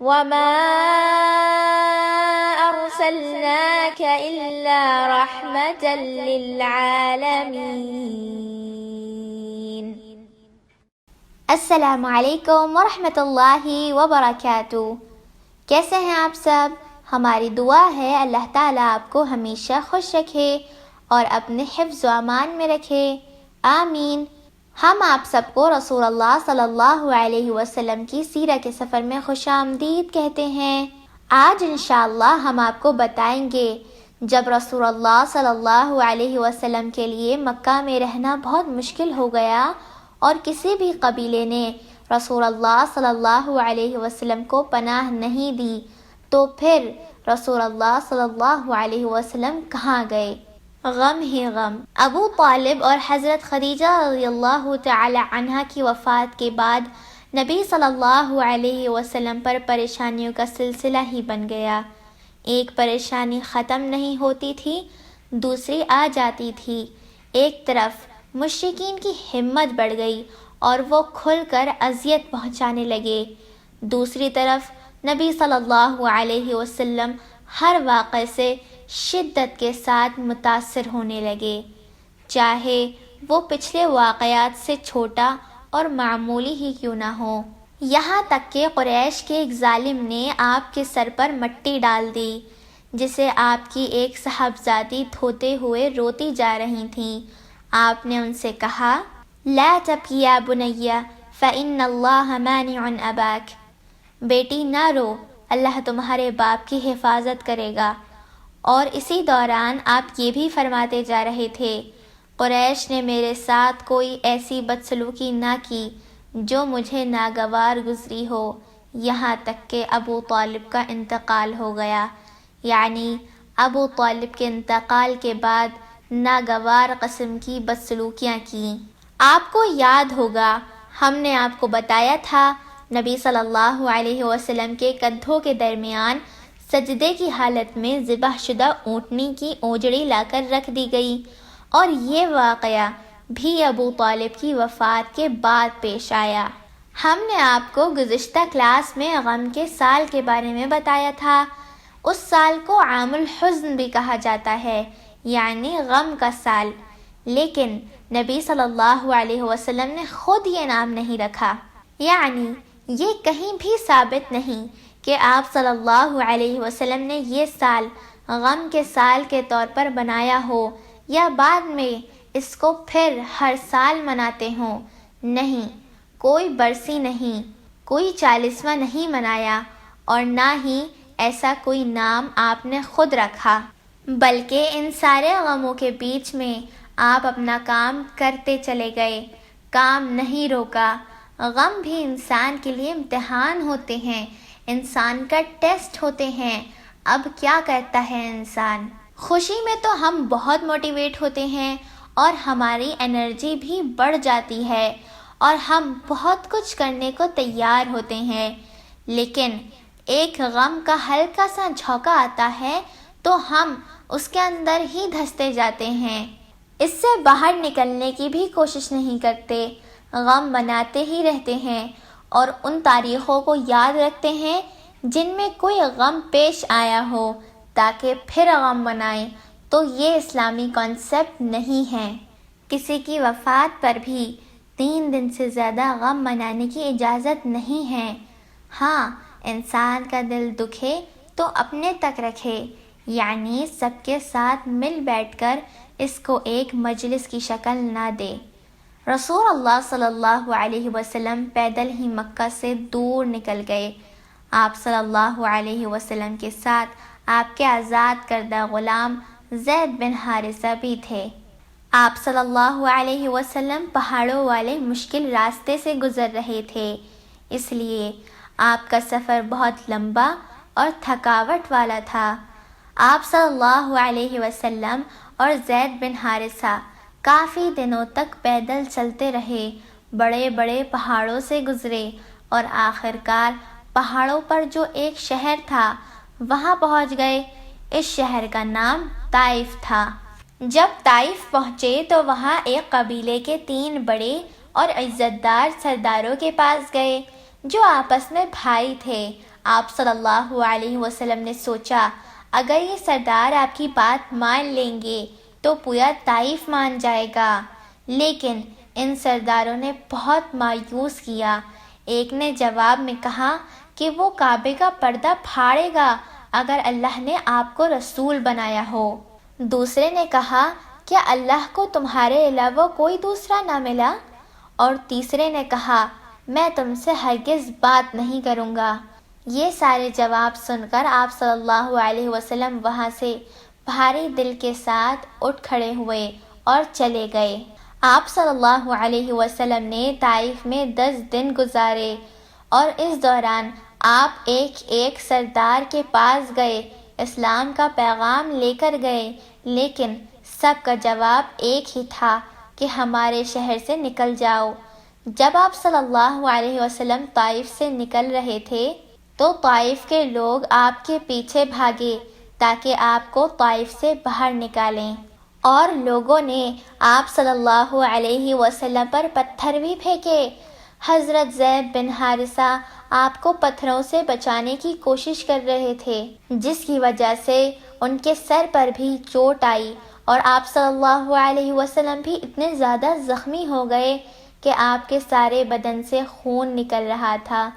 وما أرسلناك إلا رحمة للعالمين۔ السلام علیکم ورحمۃ اللہ وبرکاتہ۔ کیسے ہیں آپ سب؟ ہماری دعا ہے اللہ تعالیٰ آپ کو ہمیشہ خوش رکھے اور اپنے حفظ و امان میں رکھے، آمین۔ ہم آپ سب کو رسول اللہ صلی اللہ علیہ وسلم کی سیرت کے سفر میں خوش آمدید کہتے ہیں۔ آج انشاءاللہ ہم آپ کو بتائیں گے جب رسول اللہ صلی اللہ علیہ وسلم کے لیے مکہ میں رہنا بہت مشکل ہو گیا اور کسی بھی قبیلے نے رسول اللہ صلی اللہ علیہ وسلم کو پناہ نہیں دی، تو پھر رسول اللہ صلی اللہ علیہ وسلم کہاں گئے؟ غم ہی غم۔ ابو طالب اور حضرت خدیجہ رضی اللہ تعالی عنہا کی وفات کے بعد نبی صلی اللہ علیہ وسلم پر پریشانیوں کا سلسلہ ہی بن گیا۔ ایک پریشانی ختم نہیں ہوتی تھی، دوسری آ جاتی تھی۔ ایک طرف مشرکین کی ہمت بڑھ گئی اور وہ کھل کر اذیت پہنچانے لگے، دوسری طرف نبی صلی اللہ علیہ وسلم ہر واقعے سے شدت کے ساتھ متاثر ہونے لگے، چاہے وہ پچھلے واقعات سے چھوٹا اور معمولی ہی کیوں نہ ہو۔ یہاں تک کہ قریش کے ایک ظالم نے آپ کے سر پر مٹی ڈال دی، جسے آپ کی ایک صاحبزادی دھوتے ہوئے روتی جا رہی تھیں۔ آپ نے ان سے کہا، لا تبکی یا بنی فإن اللہ مانع اباک، بیٹی نہ رو، اللہ تمہارے باپ کی حفاظت کرے گا۔ اور اسی دوران آپ یہ بھی فرماتے جا رہے تھے، قریش نے میرے ساتھ کوئی ایسی بدسلوکی نہ کی جو مجھے ناگوار گزری ہو، یہاں تک کہ ابو طالب کا انتقال ہو گیا۔ یعنی ابو طالب کے انتقال کے بعد ناگوار قسم کی بدسلوکیاں کی۔ آپ کو یاد ہوگا ہم نے آپ کو بتایا تھا نبی صلی اللہ علیہ وسلم کے کندھوں کے درمیان سجدے کی حالت میں ذبح شدہ اونٹنی کی اوجڑی لا کر رکھ دی گئی، اور یہ واقعہ بھی ابو طالب کی وفات کے بعد پیش آیا۔ ہم نے آپ کو گزشتہ کلاس میں غم کے سال کے بارے میں بتایا تھا۔ اس سال کو عام الحزن بھی کہا جاتا ہے، یعنی غم کا سال، لیکن نبی صلی اللہ علیہ وسلم نے خود یہ نام نہیں رکھا، یعنی یہ کہیں بھی ثابت نہیں کہ آپ صلی اللہ علیہ وسلم نے یہ سال غم کے سال کے طور پر بنایا ہو یا بعد میں اس کو پھر ہر سال مناتے ہوں۔ نہیں، کوئی برسی نہیں، کوئی 40واں نہیں منایا، اور نہ ہی ایسا کوئی نام آپ نے خود رکھا، بلکہ ان سارے غموں کے بیچ میں آپ اپنا کام کرتے چلے گئے، کام نہیں روکا۔ غم بھی انسان کے لیے امتحان ہوتے ہیں، انسان کا ٹیسٹ ہوتے ہیں۔ اب کیا کرتا ہے انسان؟ خوشی میں تو ہم بہت موٹیویٹ ہوتے ہیں اور ہماری انرجی بھی بڑھ جاتی ہے اور ہم بہت کچھ کرنے کو تیار ہوتے ہیں، لیکن ایک غم کا ہلکا سا جھونکا آتا ہے تو ہم اس کے اندر ہی دھستے جاتے ہیں، اس سے باہر نکلنے کی بھی کوشش نہیں کرتے، غم بناتے ہی رہتے ہیں اور ان تاریخوں کو یاد رکھتے ہیں جن میں کوئی غم پیش آیا ہو تاکہ پھر غم بنائیں۔ تو یہ اسلامی کانسیپٹ نہیں ہے۔ کسی کی وفات پر بھی 3 دن سے زیادہ غم منانے کی اجازت نہیں ہے۔ ہاں، انسان کا دل دکھے تو اپنے تک رکھے، یعنی سب کے ساتھ مل بیٹھ کر اس کو ایک مجلس کی شکل نہ دے۔ رسول اللہ صلی اللہ علیہ وسلم پیدل ہی مکہ سے دور نکل گئے۔ آپ صلی اللہ علیہ وسلم کے ساتھ آپ کے آزاد کردہ غلام زید بن حارثہ بھی تھے۔ آپ صلی اللہ علیہ وسلم پہاڑوں والے مشکل راستے سے گزر رہے تھے، اس لیے آپ کا سفر بہت لمبا اور تھکاوٹ والا تھا۔ آپ صلی اللہ علیہ وسلم اور زید بن حارثہ کافی دنوں تک پیدل چلتے رہے، بڑے بڑے پہاڑوں سے گزرے اور آخر کار پہاڑوں پر جو ایک شہر تھا وہاں پہنچ گئے۔ اس شہر کا نام طائف تھا۔ جب طائف پہنچے تو وہاں ایک قبیلے کے 3 بڑے اور عزت دار سرداروں کے پاس گئے جو آپس میں بھائی تھے۔ آپ صلی اللہ علیہ وسلم نے سوچا اگر یہ سردار آپ کی بات مان لیں گے تو پورا طائف مان جائے گا، لیکن ان سرداروں نے بہت مایوس کیا۔ ایک نے جواب میں کہا کہ وہ کعبے کا پردہ پھاڑے گا اگر اللہ نے آپ کو رسول بنایا ہو۔ دوسرے نے کہا کیا اللہ کو تمہارے علاوہ کوئی دوسرا نہ ملا؟ اور تیسرے نے کہا میں تم سے ہرگز بات نہیں کروں گا۔ یہ سارے جواب سن کر آپ صلی اللہ علیہ وسلم وہاں سے بھاری دل کے ساتھ اٹھ کھڑے ہوئے اور چلے گئے۔ آپ صلی اللہ علیہ وسلم نے طائف میں 10 دن گزارے اور اس دوران آپ ایک ایک سردار کے پاس گئے، اسلام کا پیغام لے کر گئے، لیکن سب کا جواب ایک ہی تھا کہ ہمارے شہر سے نکل جاؤ۔ جب آپ صلی اللہ علیہ وسلم طائف سے نکل رہے تھے تو طائف کے لوگ آپ کے پیچھے بھاگے تاکہ آپ کو طائف سے باہر نکالیں، اور لوگوں نے آپ صلی اللہ علیہ وسلم پر پتھر بھی پھینکے۔ حضرت زید بن حارثہ آپ کو پتھروں سے بچانے کی کوشش کر رہے تھے، جس کی وجہ سے ان کے سر پر بھی چوٹ آئی، اور آپ صلی اللہ علیہ وسلم بھی اتنے زیادہ زخمی ہو گئے کہ آپ کے سارے بدن سے خون نکل رہا تھا۔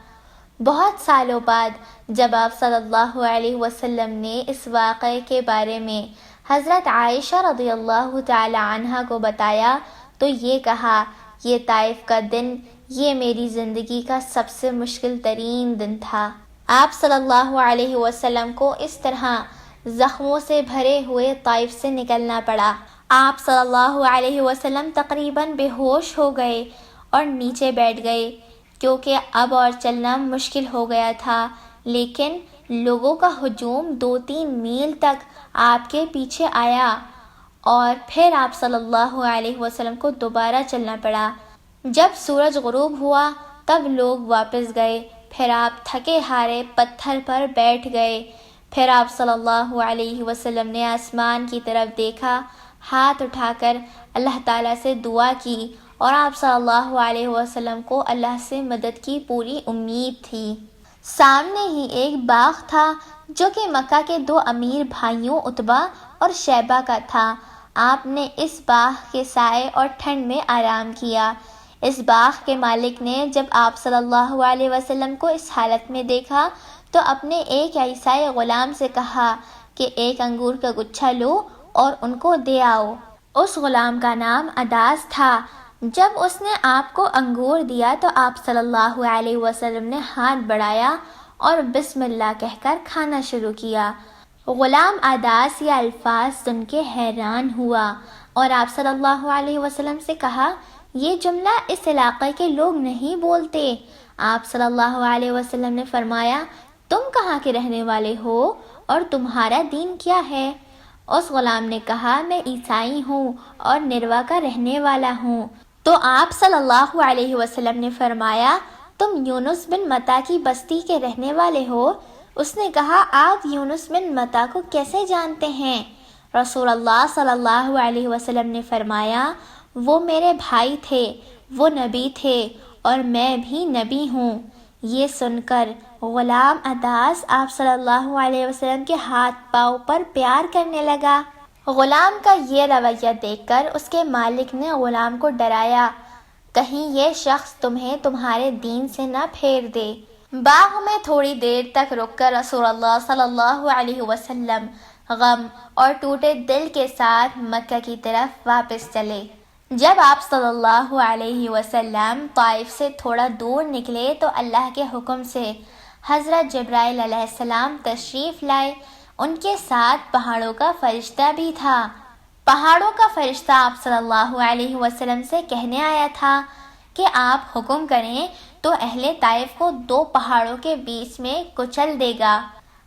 بہت سالوں بعد جب آپ صلی اللہ علیہ وسلم نے اس واقعے کے بارے میں حضرت عائشہ رضی اللہ تعالی عنہا کو بتایا تو یہ کہا یہ طائف کا دن یہ میری زندگی کا سب سے مشکل ترین دن تھا۔ آپ صلی اللہ علیہ وسلم کو اس طرح زخموں سے بھرے ہوئے طائف سے نکلنا پڑا۔ آپ صلی اللہ علیہ وسلم تقریباً بے ہوش ہو گئے اور نیچے بیٹھ گئے کیونکہ اب اور چلنا مشکل ہو گیا تھا، لیکن لوگوں کا ہجوم 2-3 میل تک آپ کے پیچھے آیا اور پھر آپ صلی اللہ علیہ وسلم کو دوبارہ چلنا پڑا۔ جب سورج غروب ہوا تب لوگ واپس گئے، پھر آپ تھکے ہارے پتھر پر بیٹھ گئے۔ پھر آپ صلی اللہ علیہ وسلم نے آسمان کی طرف دیکھا، ہاتھ اٹھا کر اللہ تعالیٰ سے دعا کی، اور آپ صلی اللہ علیہ وسلم کو اللہ سے مدد کی پوری امید تھی۔ سامنے ہی ایک باغ تھا جو کہ مکہ کے 2 امیر بھائیوں عتبہ اور شیبہ کا تھا۔ آپ نے اس باغ کے سائے اور ٹھنڈ میں آرام کیا۔ اس باغ کے مالک نے جب آپ صلی اللہ علیہ وسلم کو اس حالت میں دیکھا تو اپنے ایک عیسائی غلام سے کہا کہ ایک انگور کا گچھا لو اور ان کو دے آؤ۔ اس غلام کا نام عداس تھا۔ جب اس نے آپ کو انگور دیا تو آپ صلی اللہ علیہ وسلم نے ہاتھ بڑھایا اور بسم اللہ کہہ کر کھانا شروع کیا۔ غلام عداس یہ الفاظ سن کے حیران ہوا اور آپ صلی اللہ علیہ وسلم سے کہا یہ جملہ اس علاقے کے لوگ نہیں بولتے۔ آپ صلی اللہ علیہ وسلم نے فرمایا تم کہاں کے رہنے والے ہو اور تمہارا دین کیا ہے؟ اس غلام نے کہا میں عیسائی ہوں اور نروا کا رہنے والا ہوں۔ تو آپ صلی اللہ علیہ وسلم نے فرمایا تم یونس بن متی کی بستی کے رہنے والے ہو؟ اس نے کہا آپ یونس بن متی کو کیسے جانتے ہیں؟ رسول اللہ صلی اللہ علیہ وسلم نے فرمایا وہ میرے بھائی تھے، وہ نبی تھے اور میں بھی نبی ہوں۔ یہ سن کر غلام عداس آپ صلی اللہ علیہ وسلم کے ہاتھ پاؤں پر پیار کرنے لگا۔ غلام کا یہ رویہ دیکھ کر اس کے مالک نے غلام کو ڈرایا کہیں یہ شخص تمہیں تمہارے دین سے نہ پھیر دے۔ باغ میں تھوڑی دیر تک رک کر رسول اللہ صلی اللہ علیہ وسلم غم اور ٹوٹے دل کے ساتھ مکہ کی طرف واپس چلے۔ جب آپ صلی اللہ علیہ وسلم طائف سے تھوڑا دور نکلے تو اللہ کے حکم سے حضرت جبرائیل علیہ السلام تشریف لائے۔ ان کے ساتھ پہاڑوں کا فرشتہ بھی تھا۔ پہاڑوں کا فرشتہ آپ صلی اللہ علیہ وسلم سے کہنے آیا تھا کہ آپ حکم کریں تو اہل طائف کو 2 پہاڑوں کے بیچ میں کچل دے گا۔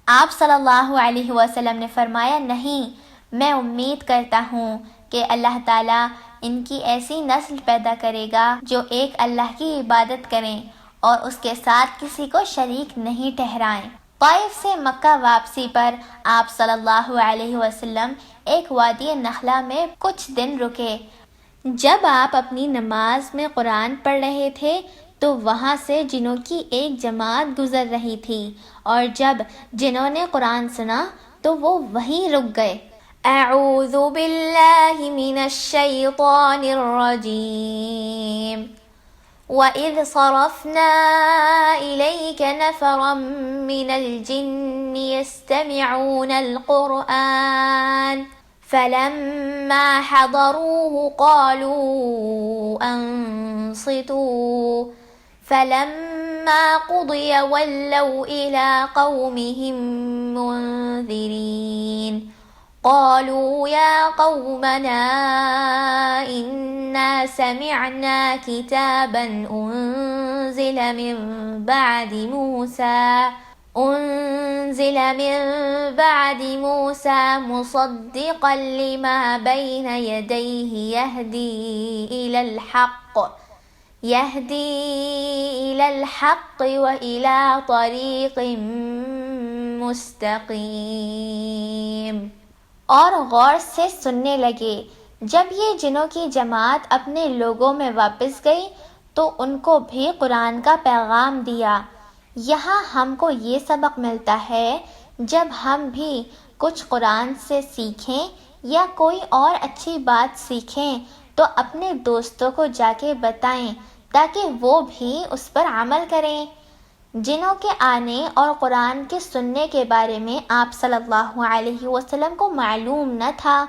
آپ صلی اللہ علیہ وسلم نے فرمایا نہیں، میں امید کرتا ہوں کہ اللہ تعالیٰ ان کی ایسی نسل پیدا کرے گا جو ایک اللہ کی عبادت کریں اور اس کے ساتھ کسی کو شریک نہیں ٹھہرائیں۔ طائف سے مکہ واپسی پر آپ صلی اللہ علیہ وسلم ایک وادی نخلا میں کچھ دن رکے۔ جب آپ اپنی نماز میں قرآن پڑھ رہے تھے تو وہاں سے جنوں کی ایک جماعت گزر رہی تھی، اور جب جنوں نے قرآن سنا تو وہ وہیں رک گئے۔ اعوذ باللہ من الشیطان الرجیم۔ وَإِذْ صَرَفْنَا إِلَيْكَ نَفَرًا مِّنَ الْجِنِّ يَسْتَمِعُونَ الْقُرْآنَ فَلَمَّا حَضَرُوهُ قَالُوا أَنصِتُوا فَلَمَّا قُضِيَ وَلَّوْا إِلَىٰ قَوْمِهِم مُّنذِرِينَ قالوا يا قومنا إنا سمعنا كتابا أنزل من بعد موسى مصدقا لما بين يديه يهدي إلى الحق وإلى طريق مستقيم۔ اور غور سے سننے لگے۔ جب یہ جنوں کی جماعت اپنے لوگوں میں واپس گئی تو ان کو بھی قرآن کا پیغام دیا۔ یہاں ہم کو یہ سبق ملتا ہے، جب ہم بھی کچھ قرآن سے سیکھیں یا کوئی اور اچھی بات سیکھیں تو اپنے دوستوں کو جا کے بتائیں تاکہ وہ بھی اس پر عمل کریں۔ جنوں کے آنے اور قرآن کے سننے کے بارے میں آپ صلی اللہ علیہ وسلم کو معلوم نہ تھا۔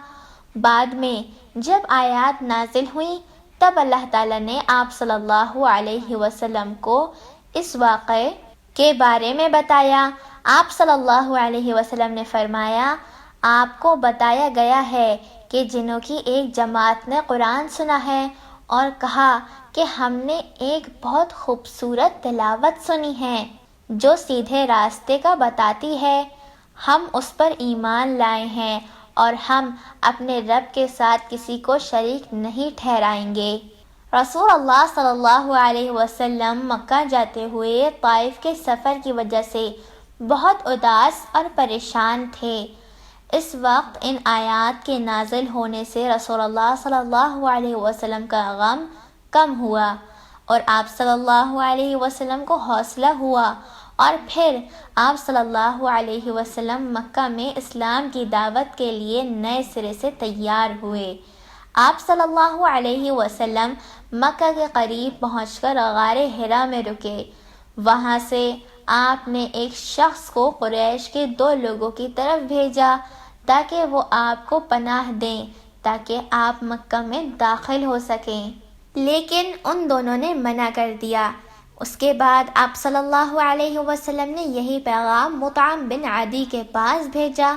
بعد میں جب آیات نازل ہوئیں تب اللہ تعالیٰ نے آپ صلی اللہ علیہ وسلم کو اس واقعے کے بارے میں بتایا۔ آپ صلی اللہ علیہ وسلم نے فرمایا، آپ کو بتایا گیا ہے کہ جنوں کی ایک جماعت نے قرآن سنا ہے اور کہا کہ ہم نے ایک بہت خوبصورت تلاوت سنی ہے جو سیدھے راستے کا بتاتی ہے۔ ہم اس پر ایمان لائے ہیں اور ہم اپنے رب کے ساتھ کسی کو شریک نہیں ٹھہرائیں گے۔ رسول اللہ صلی اللہ علیہ وسلم مکہ جاتے ہوئے طائف کے سفر کی وجہ سے بہت اداس اور پریشان تھے۔ اس وقت ان آیات کے نازل ہونے سے رسول اللہ صلی اللہ علیہ وسلم کا غم کم ہوا اور آپ صلی اللہ علیہ وسلم کو حوصلہ ہوا، اور پھر آپ صلی اللہ علیہ وسلم مکہ میں اسلام کی دعوت کے لیے نئے سرے سے تیار ہوئے۔ آپ صلی اللہ علیہ وسلم مکہ کے قریب پہنچ کر غار حرا میں رکے۔ وہاں سے آپ نے ایک شخص کو قریش کے 2 لوگوں کی طرف بھیجا تاکہ وہ آپ کو پناہ دیں تاکہ آپ مکہ میں داخل ہو سکیں، لیکن ان دونوں نے منع کر دیا۔ اس کے بعد آپ صلی اللہ علیہ وسلم نے یہی پیغام مطعم بن عدی کے پاس بھیجا۔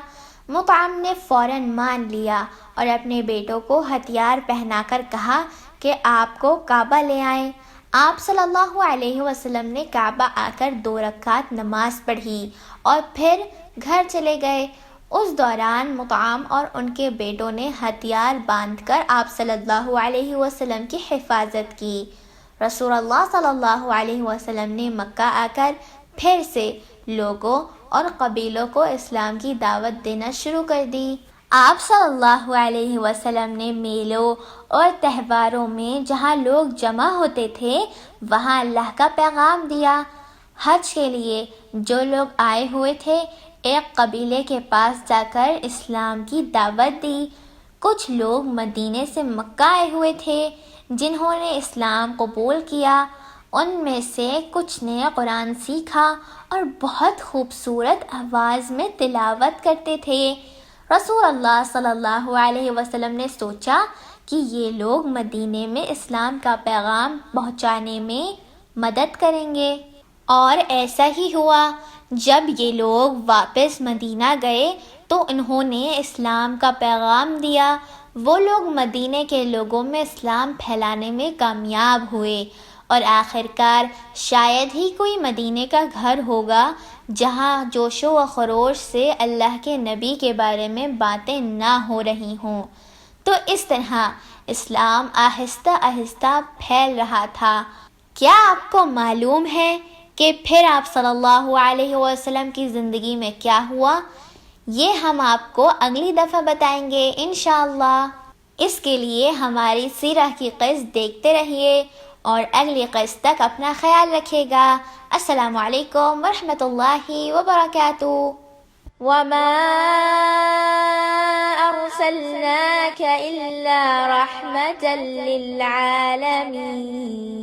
مطعم نے فوراً مان لیا اور اپنے بیٹوں کو ہتھیار پہنا کر کہا کہ آپ کو کعبہ لے آئیں۔ آپ صلی اللہ علیہ وسلم نے کعبہ آ کر 2 رکعت نماز پڑھی اور پھر گھر چلے گئے۔ اس دوران مطعم اور ان کے بیٹوں نے ہتھیار باندھ کر آپ صلی اللہ علیہ وسلم کی حفاظت کی۔ رسول اللہ صلی اللہ علیہ وسلم نے مکہ آ کر پھر سے لوگوں اور قبیلوں کو اسلام کی دعوت دینا شروع کر دی۔ آپ صلی اللہ علیہ وسلم نے میلوں اور تہواروں میں جہاں لوگ جمع ہوتے تھے وہاں اللہ کا پیغام دیا۔ حج کے لیے جو لوگ آئے ہوئے تھے ایک قبیلے کے پاس جا کر اسلام کی دعوت دی۔ کچھ لوگ مدینے سے مکہ آئے ہوئے تھے جنہوں نے اسلام قبول کیا۔ ان میں سے کچھ نے قرآن سیکھا اور بہت خوبصورت آواز میں تلاوت کرتے تھے۔ رسول اللہ صلی اللہ علیہ وسلم نے سوچا کہ یہ لوگ مدینے میں اسلام کا پیغام پہنچانے میں مدد کریں گے، اور ایسا ہی ہوا۔ جب یہ لوگ واپس مدینہ گئے تو انہوں نے اسلام کا پیغام دیا۔ وہ لوگ مدینے کے لوگوں میں اسلام پھیلانے میں کامیاب ہوئے، اور آخرکار شاید ہی کوئی مدینے کا گھر ہوگا جہاں جوش و خروش سے اللہ کے نبی کے بارے میں باتیں نہ ہو رہی ہوں۔ تو اس طرح اسلام آہستہ آہستہ پھیل رہا تھا۔ کیا آپ کو معلوم ہے کہ پھر آپ صلی اللہ علیہ وسلم کی زندگی میں کیا ہوا؟ یہ ہم آپ کو اگلی دفعہ بتائیں گے انشاءاللہ۔ اس کے لیے ہماری سیرہ کی قسط دیکھتے رہیے اور اگلی قسط تک اپنا خیال رکھے گا۔ السلام علیکم ورحمۃ اللہ وبرکاتہ۔ وما أرسلناك إلا رحمة للعالمين